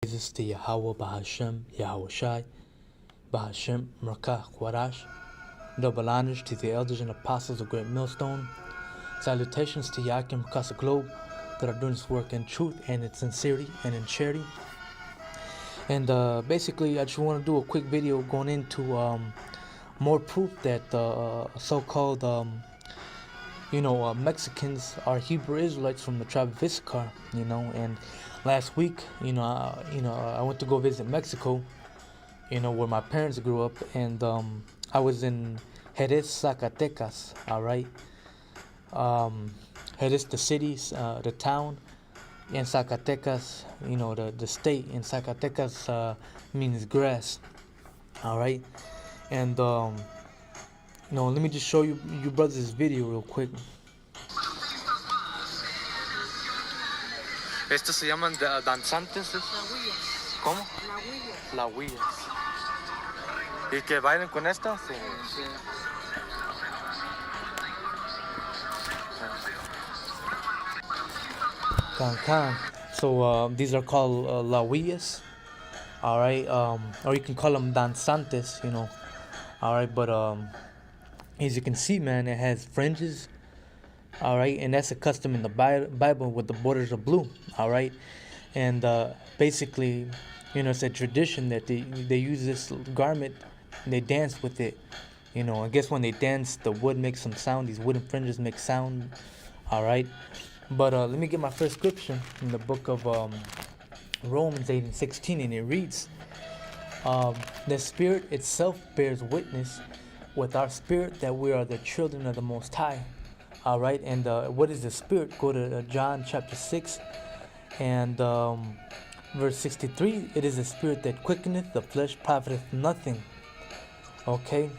Praises to Yahweh Bahashem, Yahweh Shai, Bahashem, Merkah, Quarash. Double honors to the elders and apostles of Great Millstone. Salutations to Yakim across the globe that are doing this work in truth and in sincerity and in charity. And basically, I just want to do a quick video going into more proof that so-called Mexicans are Hebrew Israelites from the tribe of Issachar. And last week, I went to go visit Mexico, where my parents grew up, and I was in Jerez, Zacatecas. All right, Jerez, the city, the town, and Zacatecas, the state. And Zacatecas means grass. All right, and let me just show you brothers this video real quick. Estos se llaman danzantes. ¿Cómo? La huilla. ¿Y que bailen con estas? Sí. Can. So these are called la huillas. All right, or you can call them danzantes. All right, but as you can see, man, it has fringes. All right, and that's a custom in the Bible with the borders of blue. All right, and basically, it's a tradition that they use this garment and they dance with it. I guess when they dance, the wood makes some sound. These wooden fringes make sound. All right, but let me get my first scripture in the book of Romans 8:16, and it reads, "The Spirit itself bears witness with our spirit that we are the children of the Most High." All right, and what is the Spirit? Go to John chapter 6 and verse 63. It is the Spirit that quickeneth, the flesh profiteth nothing. Okay,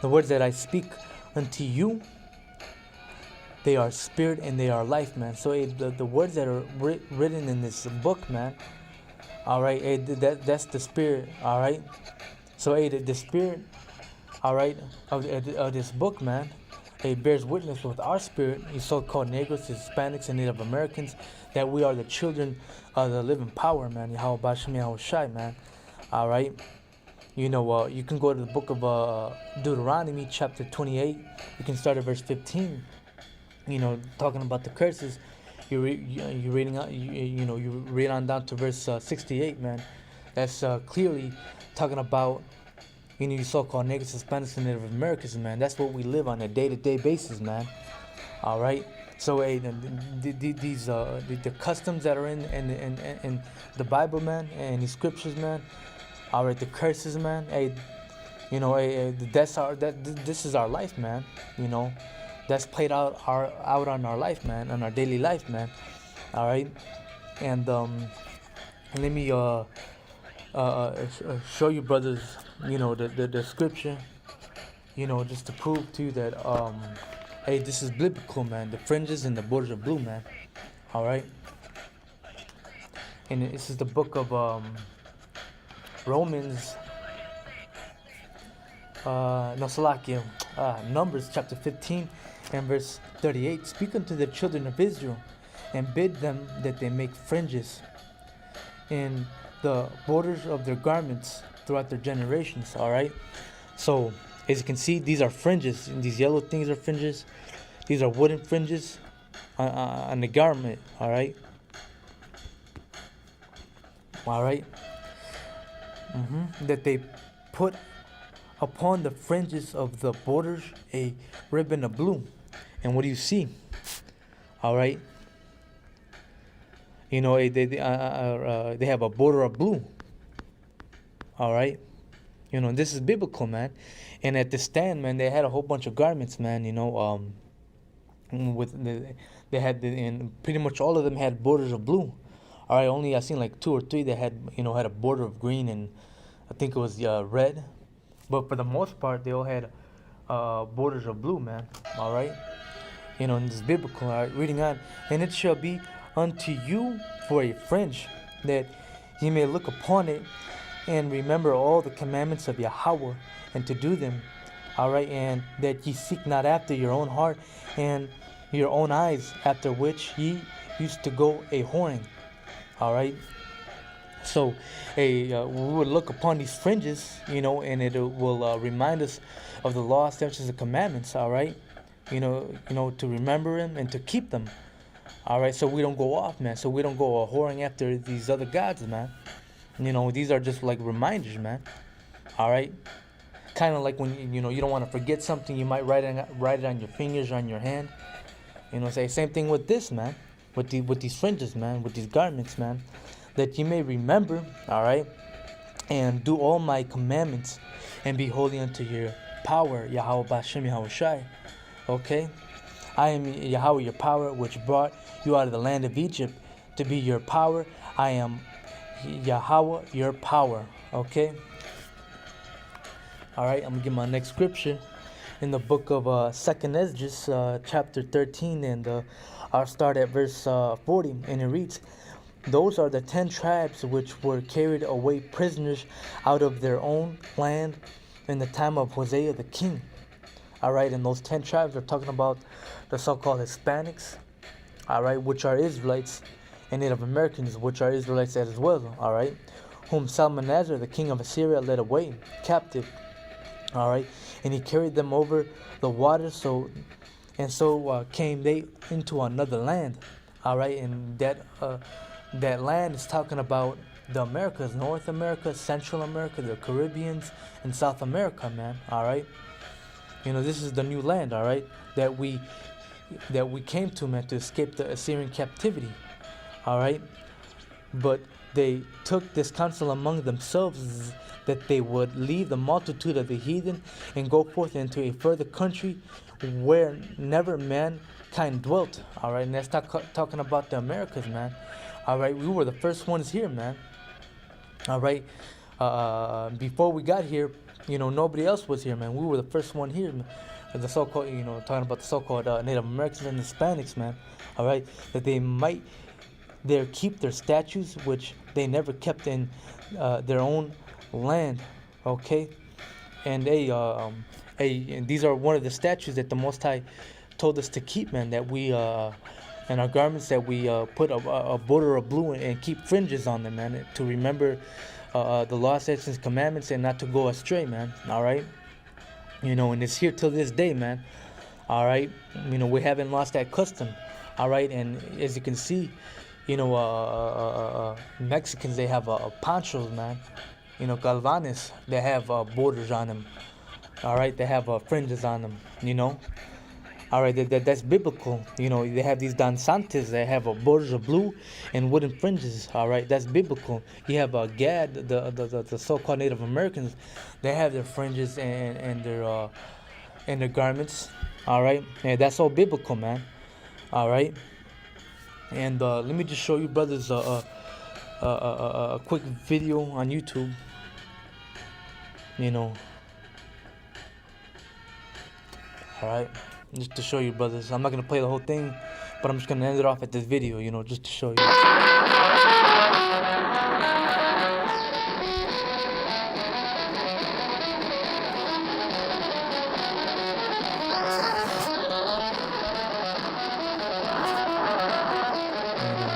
the words that I speak unto you, they are spirit and they are life, man. So the words that are written in this book, man, all right, that's the Spirit. All right, so the Spirit, all right, of this book, man, it bears witness with our spirit, you so-called Negroes, Hispanics, and Native Americans, that we are the children of the living power, man. Yahweh Bashem, Yahweh Shai, man. All right, you can go to the book of Deuteronomy chapter 28. You can start at verse 15. Talking about the curses. You read on down to verse 68, man. That's clearly talking about you so-called Negroes, Hispanics, and Native Americans, man. That's what we live on a day-to-day basis, man. All right. So these the customs that are in the Bible, man, and the scriptures, man. All right, the curses, man. This is our life, man. That's played out on our life, man, on our daily life, man. All right, and let me show you, brothers, the scripture, just to prove to you that hey, this is biblical, man. The fringes and the borders of blue, man. All right, and this is the book of Romans. Numbers chapter 15 and verse 38. Speak unto the children of Israel, and bid them that they make fringes in the borders of their garments throughout their generations. All right, so as you can see, these are fringes, and these yellow things are fringes. These are wooden fringes on the garment. All right, that they put upon the fringes of the borders a ribbon of blue. And what do you see? All right, they have a border of blue. All right, this is biblical, man. And at the stand, man, they had a whole bunch of garments, man. And pretty much all of them had borders of blue. All right, I seen like 2 or 3 that had a border of green, and I think it was red. But for the most part, they all had borders of blue, man. All right, and this biblical. All right, reading on, and it shall be unto you for a fringe, that ye may look upon it, and remember all the commandments of Yahweh, and to do them. All right, and that ye seek not after your own heart and your own eyes, after which ye used to go a whoring. All right, So, we would look upon these fringes, and it will remind us of the law, statutes, and commandments. All right, to remember them and to keep them. All right, so we don't go off, man. So we don't go whoring after these other gods, man. These are just like reminders, man. All right, kind of like when you don't want to forget something, you might write it on your fingers or on your hand. Say same thing with this, man. With these fringes, man. With these garments, man. That you may remember, all right, and do all my commandments, and be holy unto your power, Yahweh Bashem Yahweh Shai. Okay, I am Yahweh your power, which brought you out of the land of Egypt to be your power. I am Yahweh your power. Okay. All right, I'm gonna give my next scripture in the book of Second Esdras, chapter 13, and I'll start at verse 40, and it reads, "Those are the 10 tribes which were carried away prisoners out of their own land in the time of Hosea the king." All right, and those 10 tribes are talking about the so-called Hispanics, all right, which are Israelites, and Native Americans, which are Israelites as well, all right, whom Salmanasar, the king of Assyria, led away captive. All right, and he carried them over the water, so came they into another land. All right, and that land is talking about the Americas, North America, Central America, the Caribbeans, and South America, man. All right, this is the new land, all right, that we came to, man, to escape the Assyrian captivity. All right, but they took this counsel among themselves that they would leave the multitude of the heathen and go forth into a further country where never mankind dwelt. All right, and that's not talking about the Americas, man. All right, we were the first ones here, man. All right, before we got here, nobody else was here, man. We were the first one here, man. The so-called, talking about the so-called Native Americans and Hispanics, man. All right, that they might there keep their statues, which they never kept in their own land. Okay, and and these are one of the statues that the Most High told us to keep, man. That we and our garments, that we put a border of blue and keep fringes on them, man, to remember the law, statutes, and commandments, and not to go astray, man. All right, and it's here till this day, man. All right, we haven't lost that custom. All right, and as you can see, Mexicans, they have ponchos, man. Galvanes, they have borders on them. All right, they have fringes on them. All right, that's biblical. They have these danzantes, they have borders of blue and wooden fringes. All right, that's biblical. You have Gad, the so-called Native Americans, they have their fringes and their garments. All right, and that's all biblical, man. All right. And let me just show you, brothers, a quick video on YouTube. All right, just to show you, brothers. I'm not gonna play the whole thing, but I'm just gonna end it off at this video, just to show you.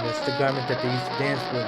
That's the garment that they used to dance with.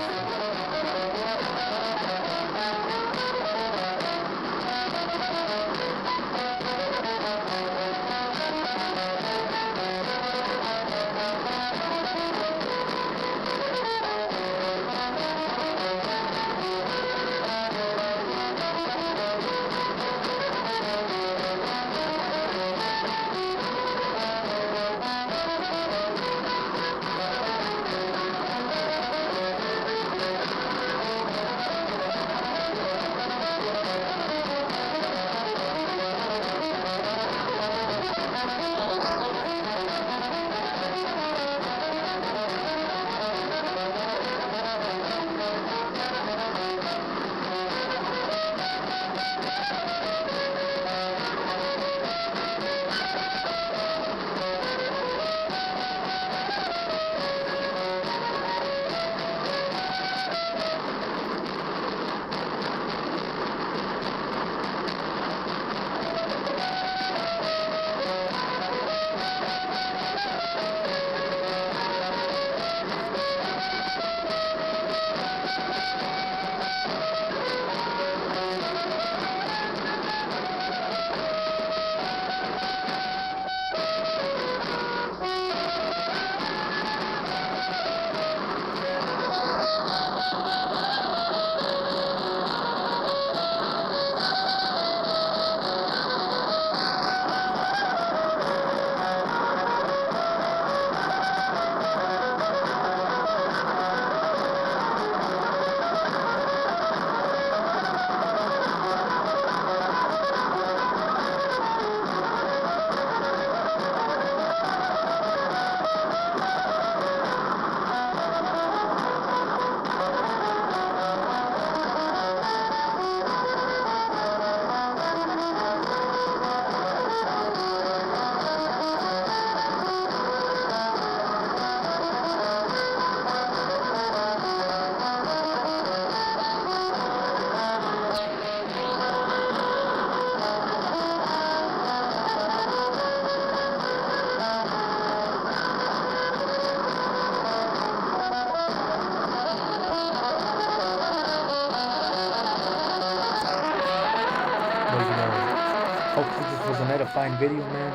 was an edifying video, man.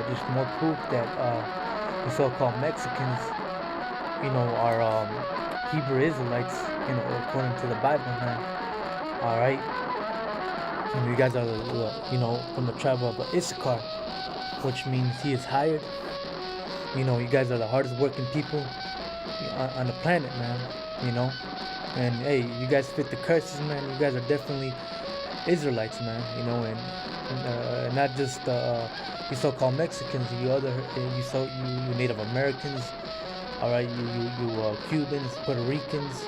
Just more proof that the so-called Mexicans, are Hebrew Israelites, according to the Bible, man. All right. You guys are, from the tribe of Issachar, which means he is hired. You guys are the hardest working people on the planet, man. And hey, you guys fit the curses, man. You guys are definitely Israelites, man. And not just you so-called Mexicans. You Native Americans. All right, you Cubans, Puerto Ricans.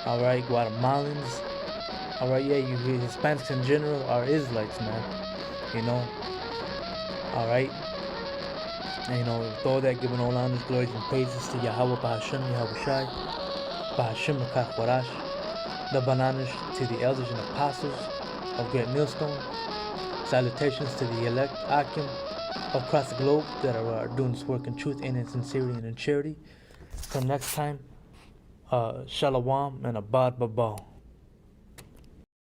All right, Guatemalans. All right, yeah, you Hispanics in general are Israelites, man. All right. And with all that, giving all honors, glories, and praises to Yahweh Bahashem, Yahweh Shai, Bahashem Mekach the bananas to the elders and apostles of Great Millstone. Salutations to the elect Akim across the globe that are doing this work in truth and in sincerity and in charity. Till next time, Shalom and Abad Babal.